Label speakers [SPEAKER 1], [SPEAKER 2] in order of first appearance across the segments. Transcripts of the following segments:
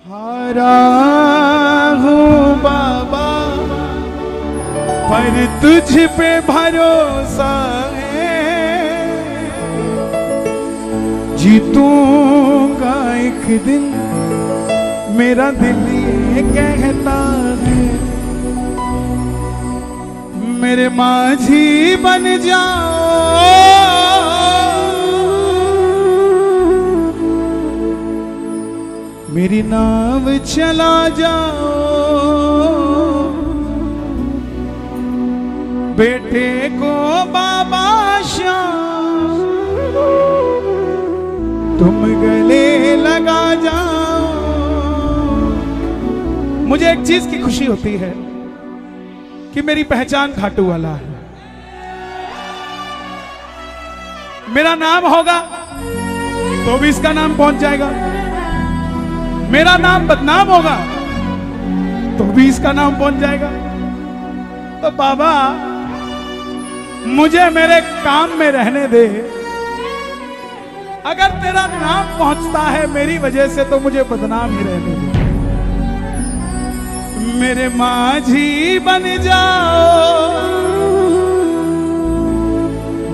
[SPEAKER 1] हारा हूँ बाबा पर तुझ पे भरोसा है, जीतूंगा एक दिन मेरा दिल ये कहता है। मेरे माझी बन जाओ, मेरी नाव चला जाओ, बेटे को बाबा श्याम तुम गले लगा जाओ। मुझे एक चीज की खुशी होती है कि मेरी पहचान खाटू वाला है। मेरा नाम होगा तो भी इसका नाम पहुंच जाएगा, मेरा नाम बदनाम होगा तो भी इसका नाम पहुंच जाएगा। तो बाबा मुझे मेरे काम में रहने दे, अगर तेरा नाम पहुंचता है मेरी वजह से तो मुझे बदनाम ही रहने दे। मेरे माझी बन जाओ,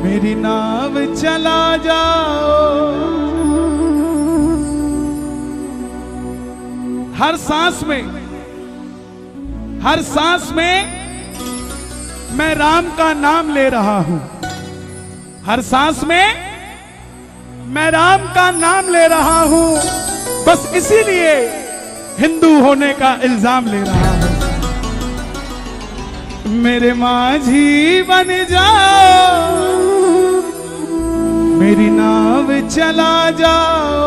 [SPEAKER 1] मेरी नाव चला जाओ। हर सांस में मैं राम का नाम ले रहा हूं, हर सांस में मैं राम का नाम ले रहा हूं, बस इसीलिए हिंदू होने का इल्जाम ले रहा हूं। मेरे माझी बन जाओ, मेरी नाव चला जाओ।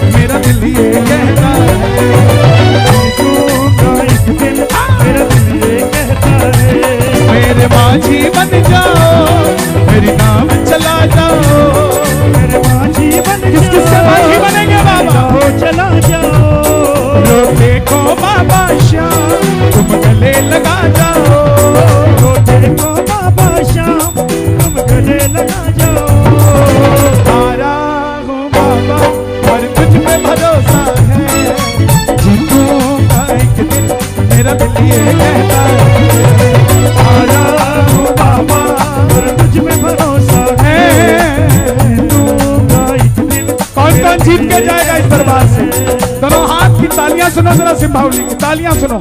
[SPEAKER 1] मेरा दिल ये कहता है, एक दिन मेरा दिल ये कहता है। मेरे माझी बन जाओ, मेरी नाम चला जाओ। मेरे माझी बन जाओ, किससे माझी बनेंगे बाबा? चला जाओ। लो देखो बाबा श्याम तुम गले लगा जाओ, लो देखो बाबा श्याम तुम गले लगा जाओ। भरोसा है, जीतूंगा एक दिन मेरा दिल ये कहता है। आया हूँ बाबा और तुझ में भरोसा है, जीतूंगा एक दिन। कौन कौन जीत के जाएगा इस दरबार से? दोनों हाथ की तालियां सुनो जरा, सिंभावली की तालियां सुनो।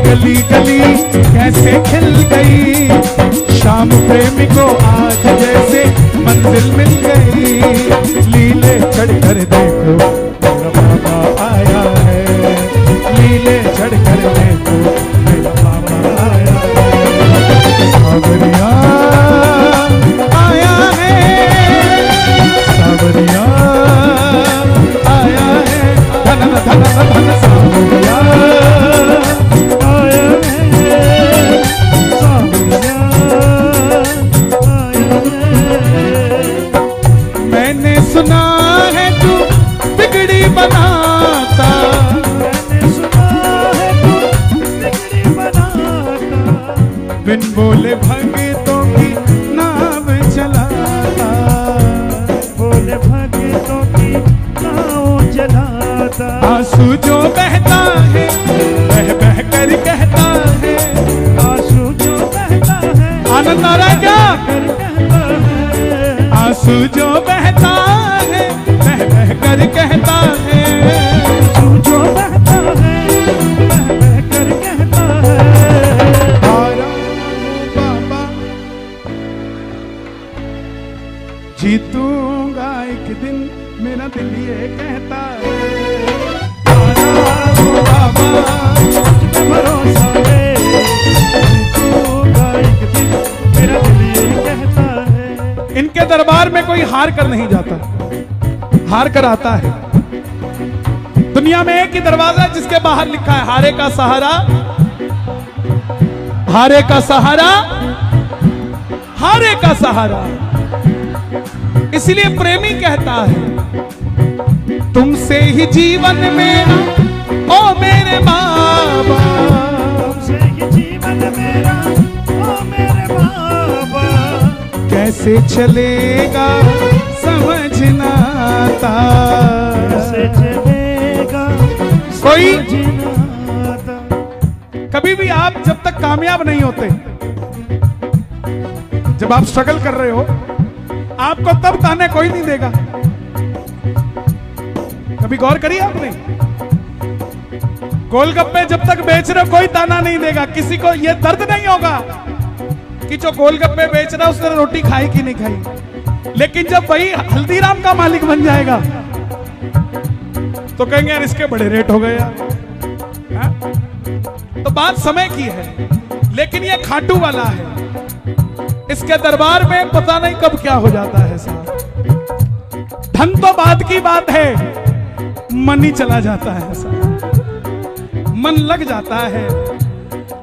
[SPEAKER 1] गली गली कैसे खिल गई, शाम प्रेमी को आज जैसे मंजिल मिल गई। लीले चढ़कर देखो मेरा बाबा आया है, लीले चढ़कर देखो मेरा बाबा आया है। सावरिया आया है, सावरिया आया है, धन धन धन सावरिया आंसू जो बहता है बह बह कर कहता है,
[SPEAKER 2] आंसू जो बहता है
[SPEAKER 1] आनंद आ रहा है क्या?
[SPEAKER 2] कर कहता है,
[SPEAKER 1] आंसू जो बहता है बह बह कर कहता है,
[SPEAKER 2] आंसू जो बहता है बह बह कर कहता है।
[SPEAKER 1] हारा हूँ बाबा जीतूंगा एक दिन, मेरा दिल ये कहता है। हारा हूँ बाबा
[SPEAKER 2] भरोसा है जीतूंगा एक दिन, मेरा दिल ये कहता है।
[SPEAKER 1] इनके दरबार में कोई हार कर नहीं जाता, हार कर आता है। दुनिया में एक ही दरवाजा है जिसके बाहर लिखा है हारे का सहारा, हारे का सहारा, हारे का सहारा। इसलिए प्रेमी कहता है तुमसे ही जीवन मेरा ओ मेरे बाबा,
[SPEAKER 2] तुमसे ही जीवन मेरा ओ मेरे बाबा,
[SPEAKER 1] कैसे चलेगा समझना आता।
[SPEAKER 2] कैसे चलेगा
[SPEAKER 1] कोई
[SPEAKER 2] समझना आता।
[SPEAKER 1] कभी भी आप जब तक कामयाब नहीं होते, जब आप स्ट्रगल कर रहे हो, आपको तब ताने कोई नहीं देगा। कभी गौर करिए आपने, गोलगप्पे जब तक बेच रहे हो कोई ताना नहीं देगा, किसी को यह दर्द नहीं होगा कि जो गोलगप्पे बेच रहा है उसने रोटी खाई कि नहीं खाई। लेकिन जब वही हल्दीराम का मालिक बन जाएगा तो कहेंगे यार इसके बड़े रेट हो गए यार। हाँ? तो बात समय की है, लेकिन ये खाटू वाला है, इसके दरबार में पता नहीं कब क्या हो जाता है साहब। धन तो बात की बात है, मन ही चला जाता है साहब, मन लग जाता है।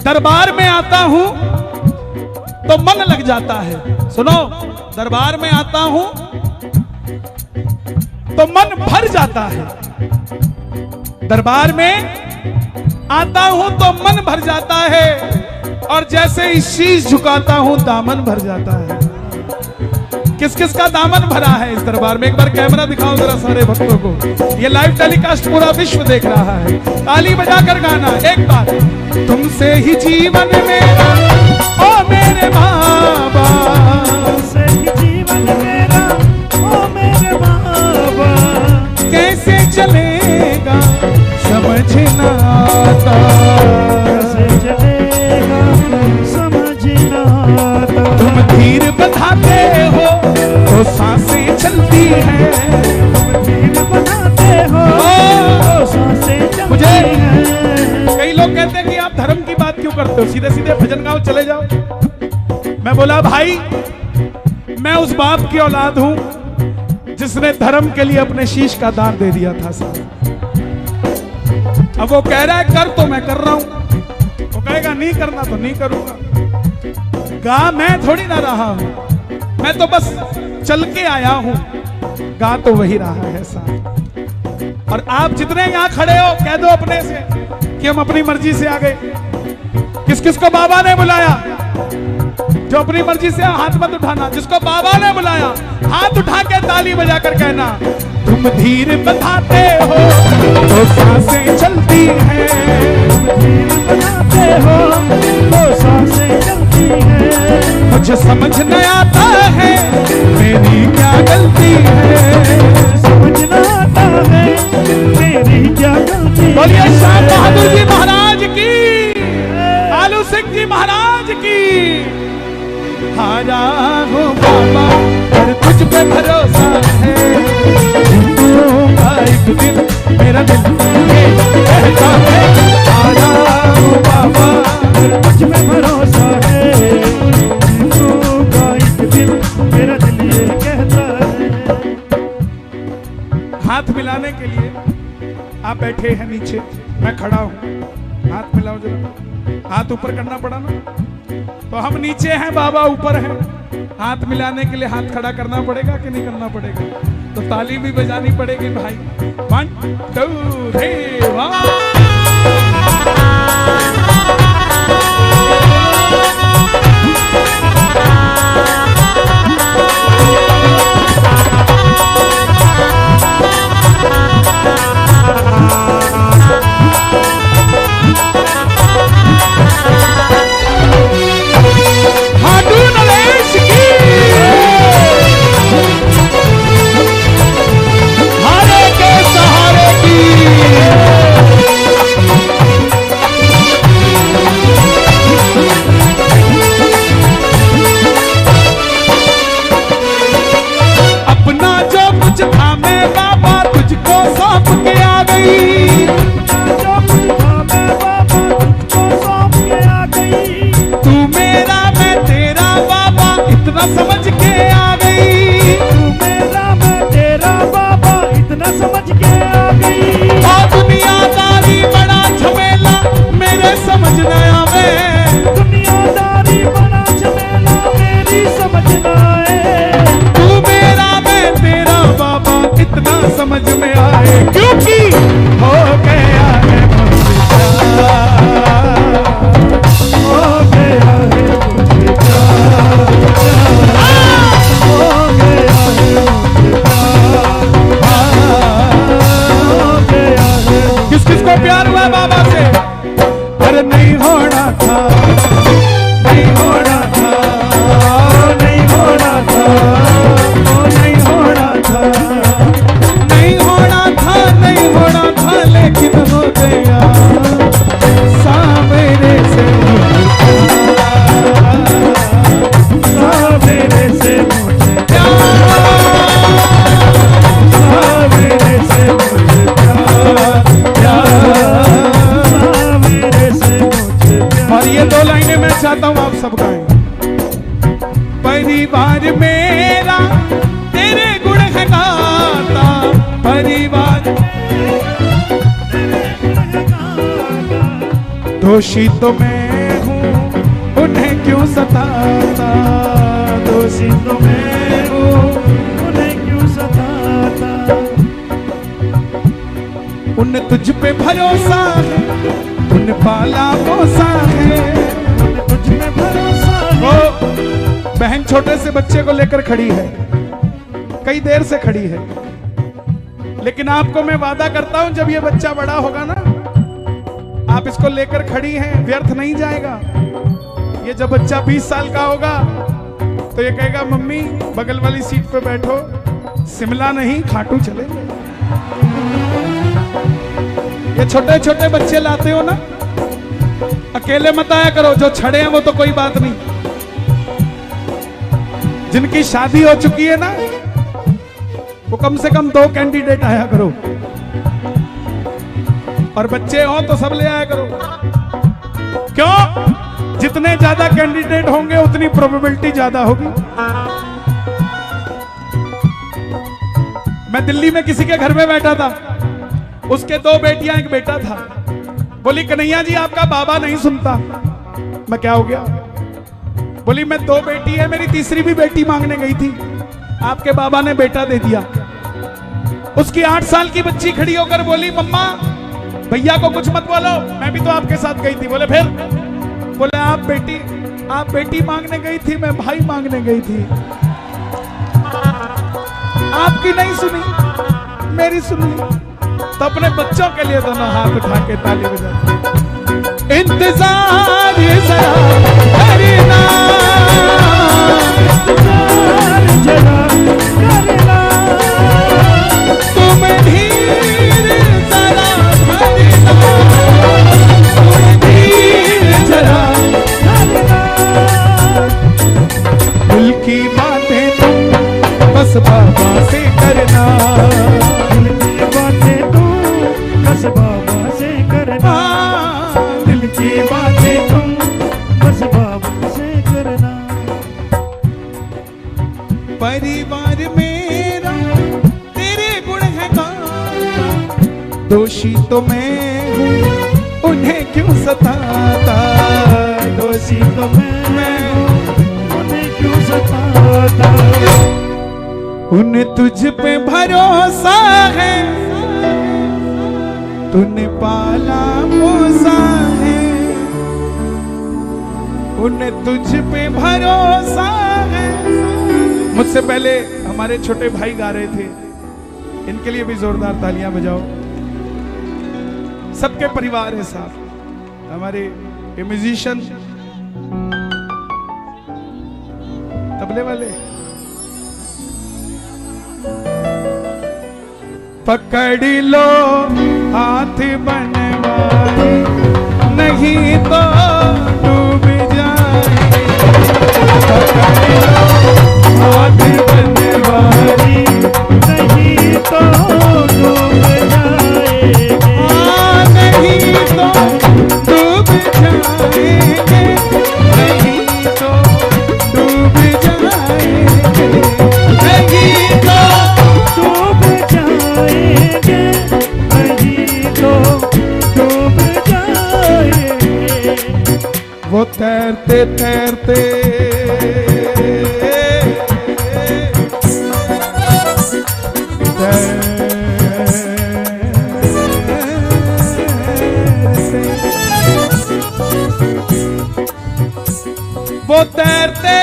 [SPEAKER 1] दरबार में आता हूं तो मन लग जाता है। सुनो, दरबार में आता हूं तो मन भर जाता है, दरबार में आता हूं तो मन भर जाता है, और जैसे ही शीश झुकाता हूं दामन भर जाता है। किस किस का दामन भरा है इस दरबार में? एक बार कैमरा दिखाओ जरा सारे भक्तों को, ये लाइव टेलीकास्ट पूरा विश्व देख रहा है। ताली बजाकर गाना एक बार। तुमसे ही जीवन मेरा ओ मेरे बाबा,
[SPEAKER 2] तुमसे ही जीवन मेरा ओ मेरे बाबा,
[SPEAKER 1] कैसे चलेगा समझना आता।
[SPEAKER 2] कैसे चलेगा समझना आता।
[SPEAKER 1] तुम धीर बंधाते हो तो सांसें चलती है,
[SPEAKER 2] तुम तीर बनाते हो तो सांसें चलती
[SPEAKER 1] मुझे
[SPEAKER 2] हैं।
[SPEAKER 1] कई लोग कहते हैं कि आप धर्म की बात क्यों करते हो, सीधे सीधे भजन गाओ चले जाओ। मैं बोला भाई, मैं उस बाप की औलाद हूं जिसने धर्म के लिए अपने शीश का दान दे दिया था साहब। अब वो कह रहा है कर तो मैं कर रहा हूं, वो कहेगा नहीं करना तो नहीं करूंगा। गा मैं थोड़ी ना रहा हूं, मैं तो बस चल के आया हूं, गा तो वही रहा है साहब। और आप जितने यहां खड़े हो कह दो अपने से कि हम अपनी मर्जी से आ गए। किस किस को बाबा ने बुलाया? जो अपनी मर्जी से हाथ मत उठाना, जिसको बाबा ने बुलाया हाथ उठा के ताली बजाकर कहना तुम धीर बंधाते हो तो सांसें चलती हैं,
[SPEAKER 2] तीर बनाते हो तो सांसें चलती हैं।
[SPEAKER 1] मुझे समझ न आता है मेरी क्या गलती है।
[SPEAKER 2] समझना आता है मेरी क्या गलती।
[SPEAKER 1] बोलिए शाह बहादुर जी महाराज की, आलू सिंह जी महाराज की। हारा हूँ बाबा पर तुझ पे भरोसा है, जीतूंगा एक दिन, मेरा दिल ये कहता है। हारा हूँ बाबा
[SPEAKER 2] पर मुझ में भरोसा है, जीतूंगा एक दिन, मेरा दिल ये कहता है।
[SPEAKER 1] हाथ मिलाने के लिए आप बैठे हैं नीचे, मैं खड़ा हूं, हाथ मिलाओ जरा। हाथ ऊपर करना पड़ा ना, तो हम नीचे हैं, बाबा ऊपर हैं। हाथ मिलाने के लिए हाथ खड़ा करना पड़ेगा कि नहीं करना पड़ेगा? तो ताली भी बजानी पड़ेगी भाई। 1 2 3 1। परिवार मेरा तेरे गुण है गाता, परिवार दोषी तो मैं हूँ उन्हें क्यों सताता, दोषी तो मैं हूँ
[SPEAKER 2] उन्हें क्यों सताता।
[SPEAKER 1] उन तुझ पे भरोसा है, उन पाला पोसा है,
[SPEAKER 2] तुझ में भरोसा
[SPEAKER 1] वो बहन छोटे से बच्चे को लेकर खड़ी है, कई देर से खड़ी है, लेकिन आपको मैं वादा करता हूं जब ये बच्चा बड़ा होगा ना, आप इसको लेकर खड़ी हैं, व्यर्थ नहीं जाएगा। ये जब बच्चा 20 साल का होगा तो ये कहेगा मम्मी बगल वाली सीट पे बैठो, शिमला नहीं खाटू चलेंगे। ये छोटे छोटे बच्चे लाते हो ना, अकेले मत आया करो, जो छड़े हैं वो तो कोई बात नहीं, जिनकी शादी हो चुकी है ना वो कम से कम 2 कैंडिडेट आया करो, और बच्चे हो तो सब ले आया करो। क्यों? जितने ज्यादा कैंडिडेट होंगे उतनी प्रोबेबिलिटी ज्यादा होगी। मैं दिल्ली में किसी के घर में बैठा था, उसके 2 बेटियां एक बेटा था। बोली कन्हैया जी आपका बाबा नहीं सुनता। मैं क्या हो गया? बोली मैं 2 बेटी है, मेरी तीसरी भी बेटी मांगने गई थी, आपके बाबा ने बेटा दे दिया। उसकी 8 साल की बच्ची खड़ी होकर बोली मम्मा भैया को कुछ मत बोलो, मैं भी तो आपके साथ गई थी। बोले फिर? बोले आप बेटी मांगने गई थी, मैं भाई मांगने गई थी, आपकी नहीं सुनी मेरी सुनी। तो अपने बच्चों के लिए दोनों हाथ उठा के ताली बजाते। इंतजार जरा करना,
[SPEAKER 2] इंतजार जरा करना,
[SPEAKER 1] तुम धीर जरा धरना, तुम धीर जरा
[SPEAKER 2] करना।
[SPEAKER 1] दिल की बातें तुम बस बाबा से करना,
[SPEAKER 2] दिल की बातें तू बस बाबा से करना,
[SPEAKER 1] दिल की बातें तुम
[SPEAKER 2] बस बाबा से करना।
[SPEAKER 1] परिवार मेरा तेरे गुण है गाता, दोषी तो मैं हूँ उन्हें क्यों सताता, दोषी तो मैं हूँ
[SPEAKER 2] उन्हें क्यों सताता।
[SPEAKER 1] उन्हें तुझ पे भरोसा है, तूने पाला पोसा है, उन्हें तुझ पे भरोसा है। मुझसे पहले हमारे छोटे भाई गा रहे थे, इनके लिए भी जोरदार तालियां बजाओ। सबके परिवार है साथ, हमारे म्यूजिशियन तबले वाले। पकड़ लो हाथ बनवाए, नहीं तो डूब जाए, पकड़ लो हाथ बनवाए,
[SPEAKER 2] नहीं तो डूब जाएंगे,
[SPEAKER 1] नहीं तो डूब जाएंगे, नहीं तो डूब जाएंगे, नहीं तो
[SPEAKER 2] डूब जाएंगे, नहीं तो डूब जाएंगे।
[SPEAKER 1] वो तैरते तैरते वो तैरते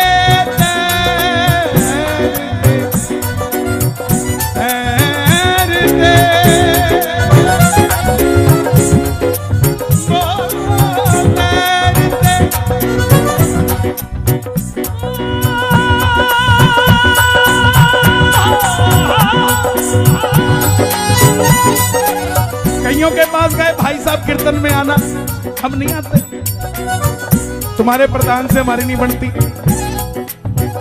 [SPEAKER 1] कईयों के पास गए भाई साहब कीर्तन में आना, हम नहीं आते, तुम्हारे प्रधान से हमारी नहीं बनती,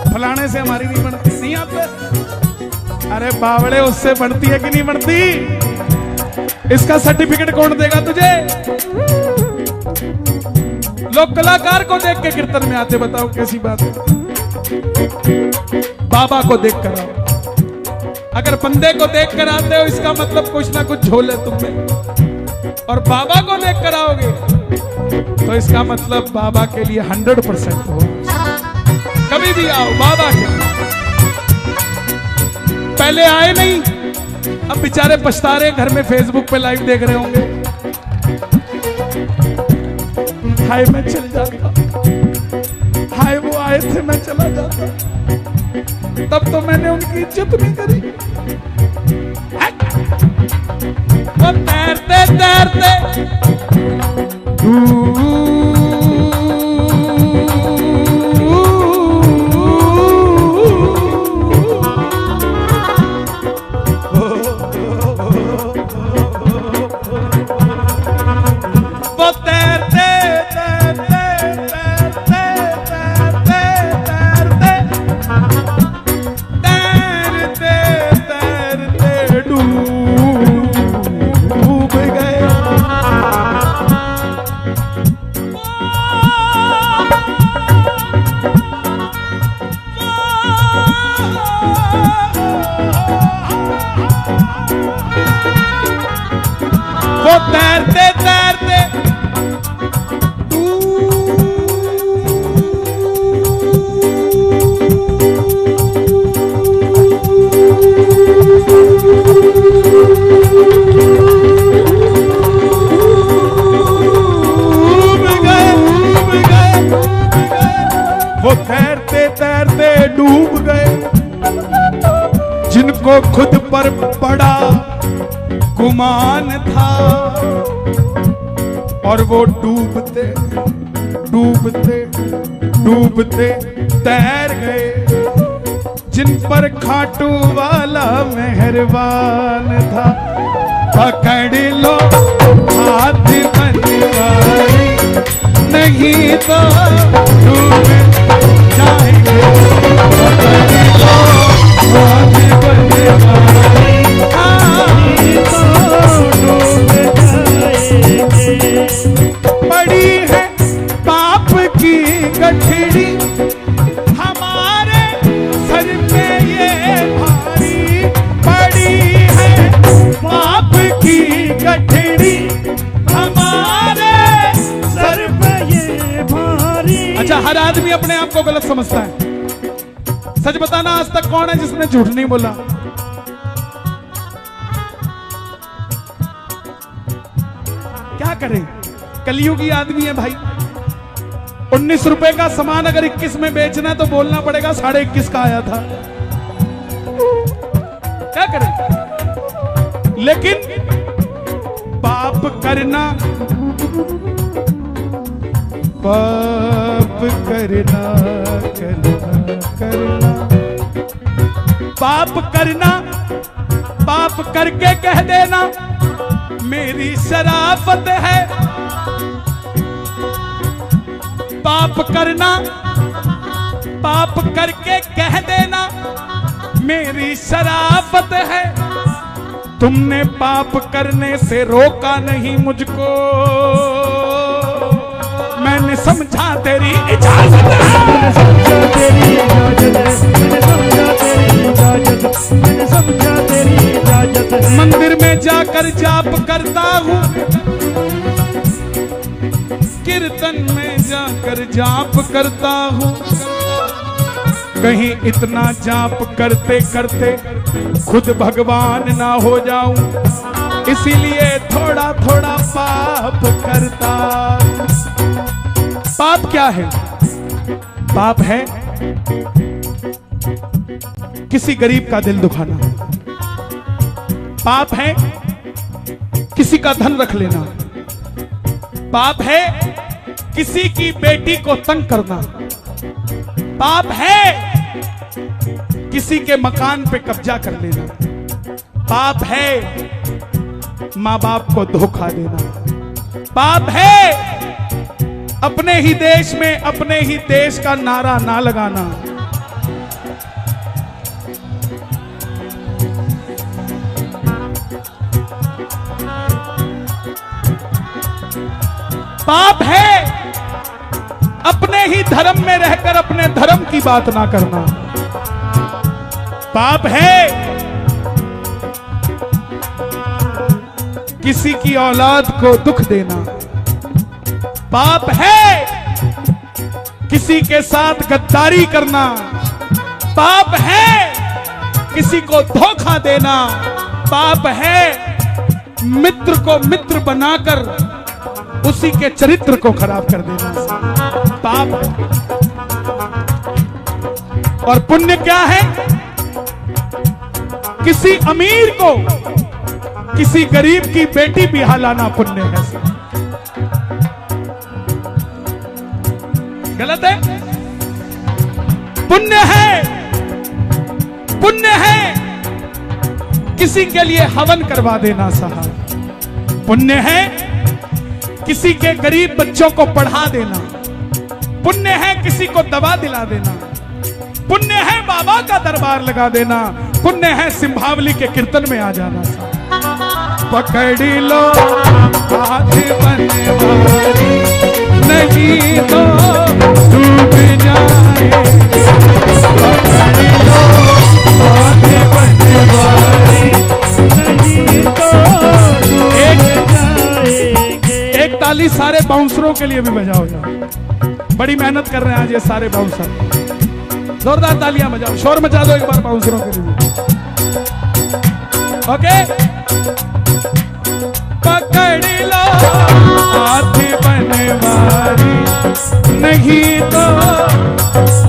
[SPEAKER 1] फलाने से हमारी नहीं बनती, नहीं आते। अरे बावड़े उससे बनती है कि नहीं बनती? इसका सर्टिफिकेट कौन देगा तुझे? लोग कलाकार को देख के कीर्तन में आते, बताओ कैसी बात है। बाबा को देख कर आओ। अगर बंदे को देख कर आते हो इसका मतलब कुछ ना कुछ झोल है तुम में, और बाबा को देख कर आओगे तो इसका मतलब बाबा के लिए 100% हो। कभी भी आओ बाबा के। पहले आए नहीं, अब बेचारे पछता रहे, घर में फेसबुक पे लाइव देख रहे होंगे, हाय मैं चल जाता, हाय वो आए थे मैं चला जाता, तब तो मैंने उनकी इज्जत नहीं करी। वो तैरते तैरते तैरते तैरते वो तैरते तैरते डूब गए। जिनको खुद पर बड़ा गुमान था और वो डूबते डूबते डूबते तैर गए। जिन पर खाटू वाला मेहरबान था, पकड़ लो हाथ बनवारी, नहीं तो डूब जाएंगे। पकड़ लो हाथ बनवारी, पड़ी है पाप की गठड़ी हमारे सर पे ये भारी, पड़ी है पाप की गठड़ी हमारे सर पे ये भारी। अच्छा, हर आदमी अपने आप को गलत समझता है। सच बताना, आज तक कौन है जिसने झूठ नहीं बोला? क्या करें, कलयुगी आदमी है भाई। 19 रुपए का सामान अगर 21 में बेचना है तो बोलना पड़ेगा 21.5 का आया था। क्या करें? लेकिन पाप करना, पाप करना करना करना, पाप करना, पाप करके कह देना मेरी शराफत है। पाप करना, पाप करके कह देना मेरी शराफत है। तुमने पाप करने से रोका नहीं मुझको, मैंने समझा तेरी इजाजत है। मैंने समझा तेरी इजाजत है, मैंने समझा तेरी इजाजत, मैंने समझा तेरी इजाजत है। मंदिर में जाकर जाप करता हूँ, कीर्तन में जाकर जाप करता हूँ। कहीं इतना जाप करते करते खुद भगवान ना हो जाऊं, इसीलिए थोड़ा थोड़ा पाप करता। पाप क्या है? पाप है किसी गरीब का दिल दुखाना, पाप है किसी का धन रख लेना, पाप है किसी की बेटी को तंग करना, पाप है किसी के मकान पे कब्जा कर लेना, पाप है माँ बाप को धोखा देना, पाप है अपने ही देश में अपने ही देश का नारा ना लगाना। पाप है अपने ही धर्म में रहकर अपने धर्म की बात ना करना। पाप है किसी की औलाद को दुख देना, पाप है किसी के साथ गद्दारी करना, पाप है किसी को धोखा देना, पाप है मित्र को मित्र बनाकर उसी के चरित्र को खराब कर देना, पाप है। और पुण्य क्या है? किसी अमीर को किसी गरीब की बेटी बिहा लाना पुण्य है। गलत है? पुण्य है, पुण्य है किसी के लिए हवन करवा देना साहब, पुण्य है किसी के गरीब बच्चों को पढ़ा देना, पुण्य है किसी को दवा दिला देना, पुण्य है बाबा का दरबार लगा देना, पुण्य है सिंभावली के कीर्तन में आ जाना साहब। पकड़ लो हाथ बनवारी नहीं तो डूब जाए, पकड़ लो हाथ बनवारी नहीं तो डूब जाएंगे। एक ताली सारे बाउंसरों के लिए भी बजाओ जाओ, बड़ी मेहनत कर रहे हैं आज ये सारे बाउंसर, जोरदार तालियां बजाओ, शोर मचा दो एक बार बाउंसरों के लिए। ओके, पकड़ लो हाथ बनवारी नहीं तो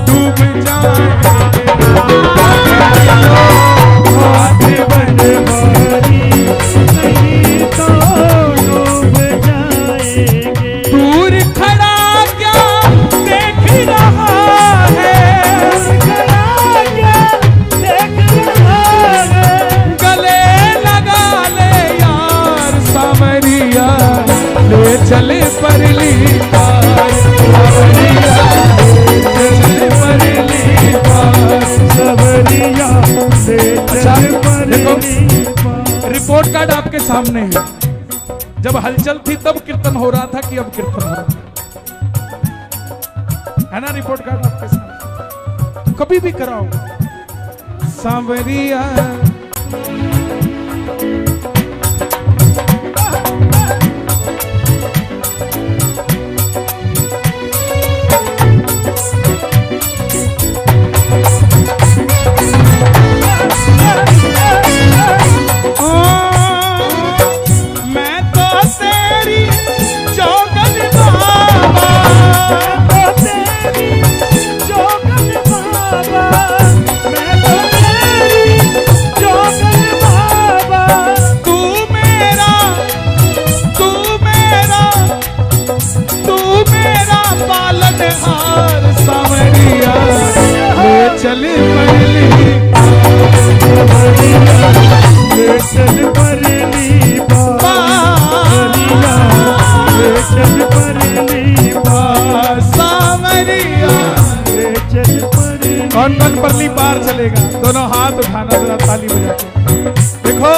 [SPEAKER 1] डूब जाएंगे, पकड़ लो हाथ बनवारी नहीं तो डूब जाएंगे। दूर खड़ा क्या देख रहा है, ले चले परली पार, सबरिया ले चले परली पार, सबरिया ले चले परली पार। रिपोर्ट कार्ड आपके सामने है, जब हलचल थी तब कीर्तन हो रहा था कि अब कीर्तन हो रहा है ना? रिपोर्ट कार्ड आपके सामने, कभी भी कराओ। सांवरिया चल परली ले चल परली चल परली सावरिया ले चल परली। कौन कौन परली पार चलेगा? दोनों हाथ उठाना जरा, ताली बजा के। देखो,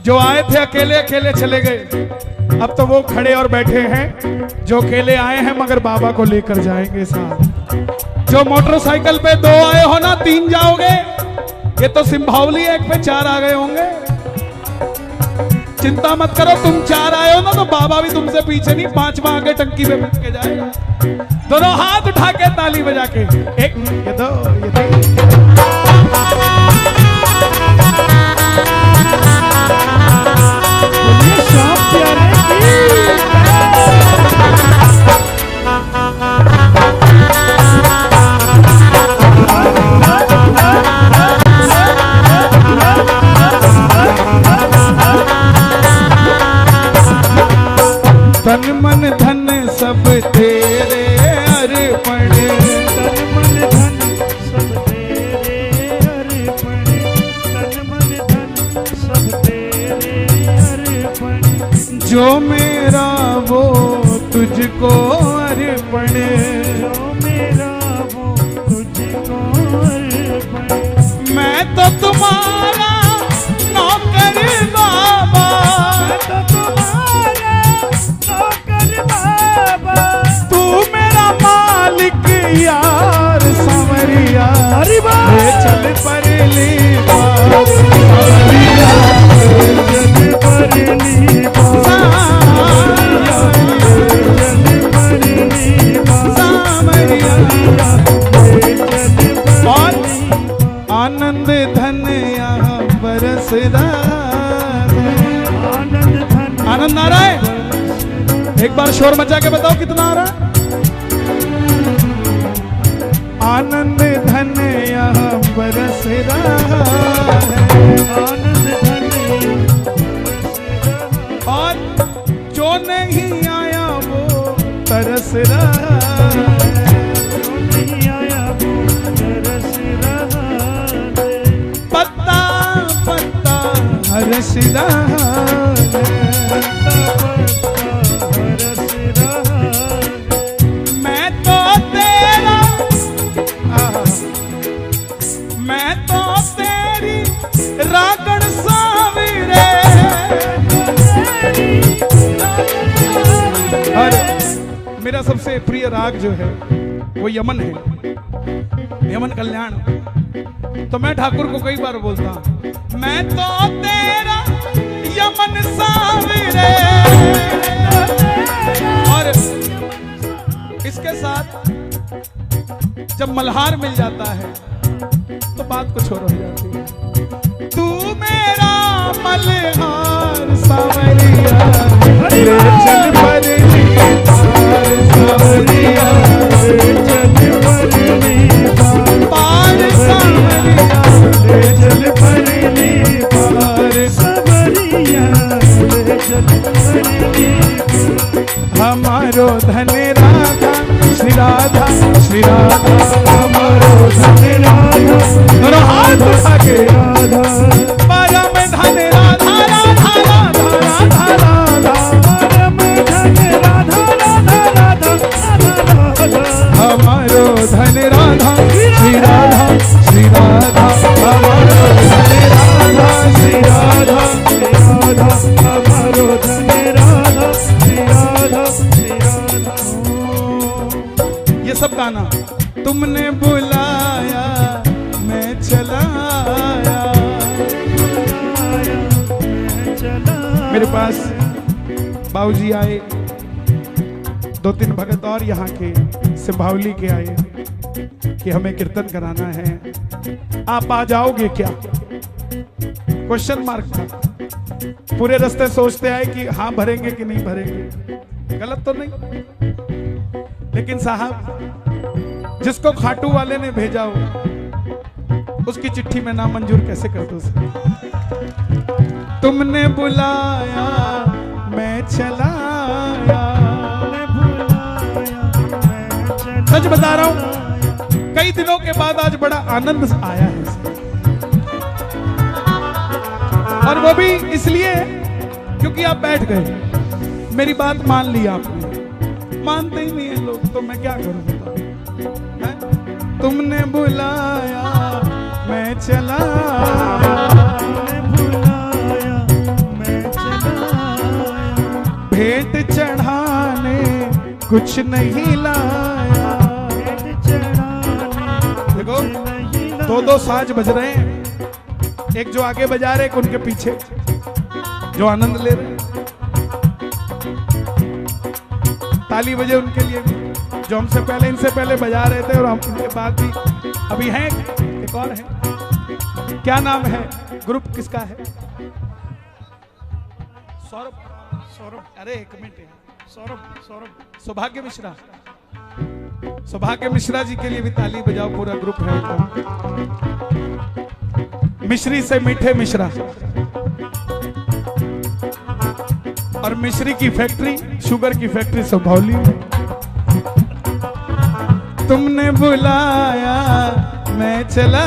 [SPEAKER 1] जो आए थे अकेले अकेले चले गए, अब तो वो खड़े और बैठे हैं। जो अकेले आए हैं मगर बाबा को लेकर जाएंगे साथ। जो मोटरसाइकिल पे 2 आए हो ना, 3 जाओगे। ये तो सिंभावली एक पे 4 आ गए होंगे। चिंता मत करो, तुम 4 आए हो ना तो बाबा भी तुमसे पीछे नहीं, 5वां आगे टंकी पे बैठ के जाएगा। दोनों हाथ उठा के ताली बजा के, एक ये दो ये दो। तन मन धन सब तेरे अर्पण, तन मन धन सब
[SPEAKER 2] अरे वाह।
[SPEAKER 1] ले चल परली पार सावरिया,
[SPEAKER 2] चल परली
[SPEAKER 1] और आनंद धन यहाँ बरस रहा है। आनंद आ रहा है? एक बार शोर मचा के बताओ कितना आ रहा है? आनंद धन यहाँ बरस रहा है।
[SPEAKER 2] आनंद धन
[SPEAKER 1] और जो नहीं आया वो तरस रहा है।
[SPEAKER 2] नहीं आया वो तरस रहा है।
[SPEAKER 1] पत्ता पत्ता हरस रहा है।
[SPEAKER 2] हरस रहा है।
[SPEAKER 1] मैं तो तेरा मैं तो तेरी रागण साविरे। और मेरा सबसे प्रिय राग जो है वो यमन है, यमन कल्याण। तो मैं ठाकुर को कई बार बोलता हूं, मैं तो तेरा यमन साविरे। और इसके साथ जब मल्हार मिल जाता है तो बात कुछ और हो जाती है। तू मेरा मल्हार सावरिया, ले चल परली पार सावरिया, ले चल परली पार सावरिया, ले चल परली पार
[SPEAKER 2] सावरिया, ले चल परली
[SPEAKER 1] हमारो धन राधा श्री राधा, श्री राधा हमारो धन राधा। दोनों हाथ उठा के
[SPEAKER 2] राधा
[SPEAKER 1] परम धन राधा, राधा राधा राधा राधा,
[SPEAKER 2] परम धन राधा राधा राधा राधा।
[SPEAKER 1] हमारो धन राधा श्री राधा, श्री राधा हमारो धन राधा, श्री राधा,
[SPEAKER 2] श्री राधा हमारो धन राधा, श्री राधा, श्री राधा।
[SPEAKER 1] ये सब गाना तुमने बुलाया मैं चला आया।
[SPEAKER 2] आया मैं चला।
[SPEAKER 1] मेरे पास बाबूजी आए, 2-3 भगत और यहाँ के सिंभावली के आए कि हमें कीर्तन कराना है, आप आ जाओगे क्या? क्वेश्चन मार्क था। पूरे रास्ते सोचते आए कि हाँ भरेंगे कि नहीं भरेंगे, गलत तो नहीं। लेकिन साहब जिसको खाटू वाले ने भेजा हो उसकी चिट्ठी में नामंजूर कैसे कर दो? तुमने बुलाया मैं चला आया। सच बता रहा हूं, कई दिनों के बाद आज बड़ा आनंद आया है, और वो भी इसलिए क्योंकि आप बैठ गए, मेरी बात मान ली आपने। मानते ही नहीं है लोग, तो मैं क्या करूं बताओ? तुमने बुलाया मैं चला,
[SPEAKER 2] बुलाया मैं चला।
[SPEAKER 1] भेंट चढ़ाने कुछ नहीं लाया। देखो 2-2 साज बज रहे हैं, एक जो आगे बजा रहे, एक उनके पीछे जो आनंद ले रहे हैं। ताली बजे उनके लिए भी, जो हमसे पहले इनसे पहले बजा रहे थे, और हम इनके बाद भी अभी हैं, एक और है। क्या नाम है? ग्रुप किसका है? सौरभ। सौरभ, अरे एक मिनट, सौरभ सौभाग्य मिश्रा। सौभाग्य मिश्रा जी के लिए भी ताली बजाओ, पूरा ग्रुप है। मिश्री से मीठे मिश्रा, और मिश्री की फैक्ट्री, शुगर की फैक्ट्री सिंभावली में। तुमने बुलाया मैं चला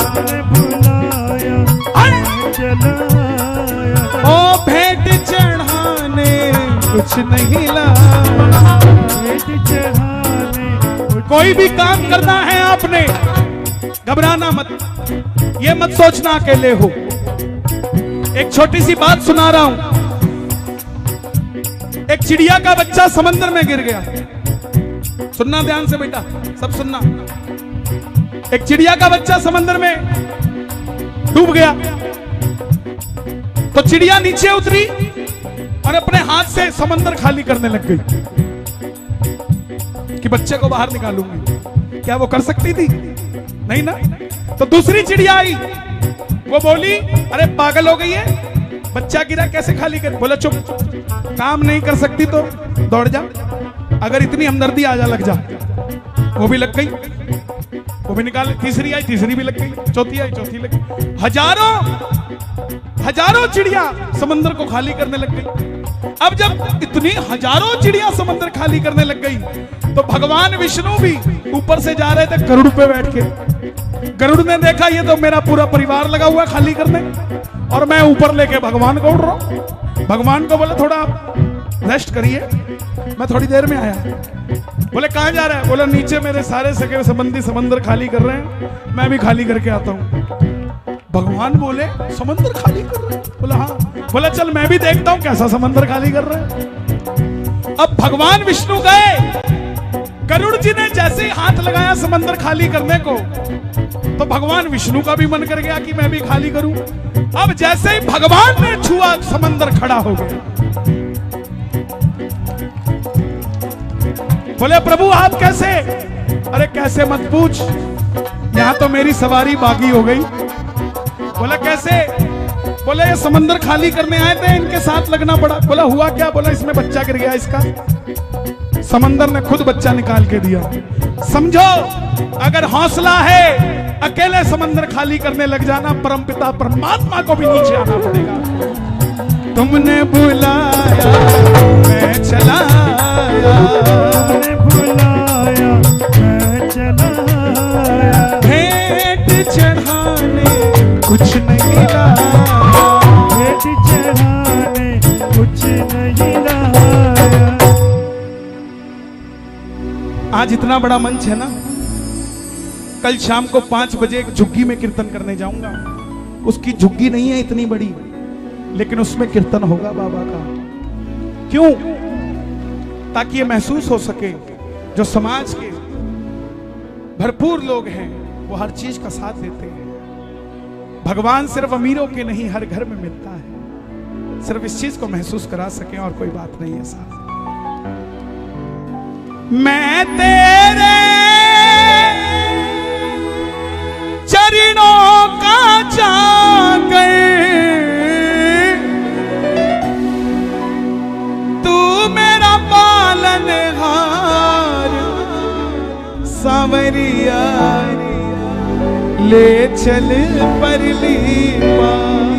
[SPEAKER 2] तुमने बुलाया मैं चला आया।
[SPEAKER 1] ओ भेंट चढ़ाने कुछ नहीं लाया।
[SPEAKER 2] भेंट चढ़ाने
[SPEAKER 1] कोई भी काम करना है आपने, घबराना मत, ये मत सोचना अकेले हो। एक छोटी सी बात सुना रहा हूं। एक चिड़िया का बच्चा समंदर में गिर गया। सुनना ध्यान से बेटा, सब सुनना। एक चिड़िया का बच्चा समंदर में डूब गया, तो चिड़िया नीचे उतरी और अपने हाथ से समंदर खाली करने लग गई कि बच्चे को बाहर निकालूंगी। क्या वो कर सकती थी? नहीं ना। तो दूसरी चिड़िया आई, वो बोली अरे पागल हो गई है, बच्चा गिरा कैसे खाली कर? बोला चुप, काम नहीं कर सकती तो दौड़ जा, अगर इतनी हमदर्दी आ जा लग जा। वो भी लग गई, वो भी निकाल। तीसरी आई, तीसरी भी लग गई। चौथी आई, चौथी लग गई। हजारों चिड़िया समंदर को खाली करने लग गई। अब जब इतनी हजारों चिड़िया समंदर खाली करने लग गई, तो भगवान विष्णु भी ऊपर से जा रहे थे गरुड़ पे बैठ के। गरुड़ ने देखा ये तो मेरा पूरा परिवार लगा हुआ खाली करने, और मैं ऊपर लेके भगवान को उड़ रहा हूं। भगवान को बोले थोड़ा रेस्ट करिए, मैं थोड़ी देर में आया। बोले कहां जा रहा है? बोला नीचे मेरे सारे सगे संबंधी समंदर खाली कर रहे हैं, मैं भी खाली करके आता हूं। भगवान बोले समंदर खाली कर रहे हैं? बोला हाँ। बोला चल मैं भी देखता हूं कैसा समंदर खाली कर रहे हैं। अब भगवान विष्णु गए, गरुड़ जी ने जैसे ही हाथ लगाया समंदर खाली करने को, तो भगवान विष्णु का भी मन कर गया कि मैं भी खाली करूं। अब जैसे ही भगवान ने छुआ, समंदर खड़ा हो गया। बोले प्रभु आप कैसे? अरे कैसे मत पूछ, यहां तो मेरी सवारी बागी हो गई। बोला कैसे? बोले ये समंदर खाली करने आए थे, इनके साथ लगना पड़ा। बोला हुआ क्या? बोला इसमें बच्चा गिर गया इसका, समंदर ने खुद बच्चा निकाल के दिया। समझो अगर हौसला है अकेले समंदर खाली करने लग जाना, परमपिता परमात्मा को भी नीचे आना पड़ेगा। तुमने बुलाया मैं चला आया,
[SPEAKER 2] तुमने बुलाया मैं चला आया,
[SPEAKER 1] भेंट चढ़ाने कुछ नहीं लाया,
[SPEAKER 2] भेंट चढ़ाने कुछ नहीं लाया।
[SPEAKER 1] आज इतना बड़ा मंच है ना, कल शाम को 5 बजे एक झुग्गी में कीर्तन करने जाऊंगा। उसकी झुग्गी नहीं है इतनी बड़ी, लेकिन उसमें कीर्तन होगा बाबा का। क्यों? ताकि ये महसूस हो सके जो समाज के भरपूर लोग हैं वो हर चीज का साथ देते हैं। भगवान सिर्फ अमीरों के नहीं हर घर में मिलता है। सिर्फ इस चीज को महसूस करा सके और कोई बात नहीं है साथ। मैं तेरे चरणों का जाकर, तू मेरा पालनहार, सांवरिया ले चल परली पार।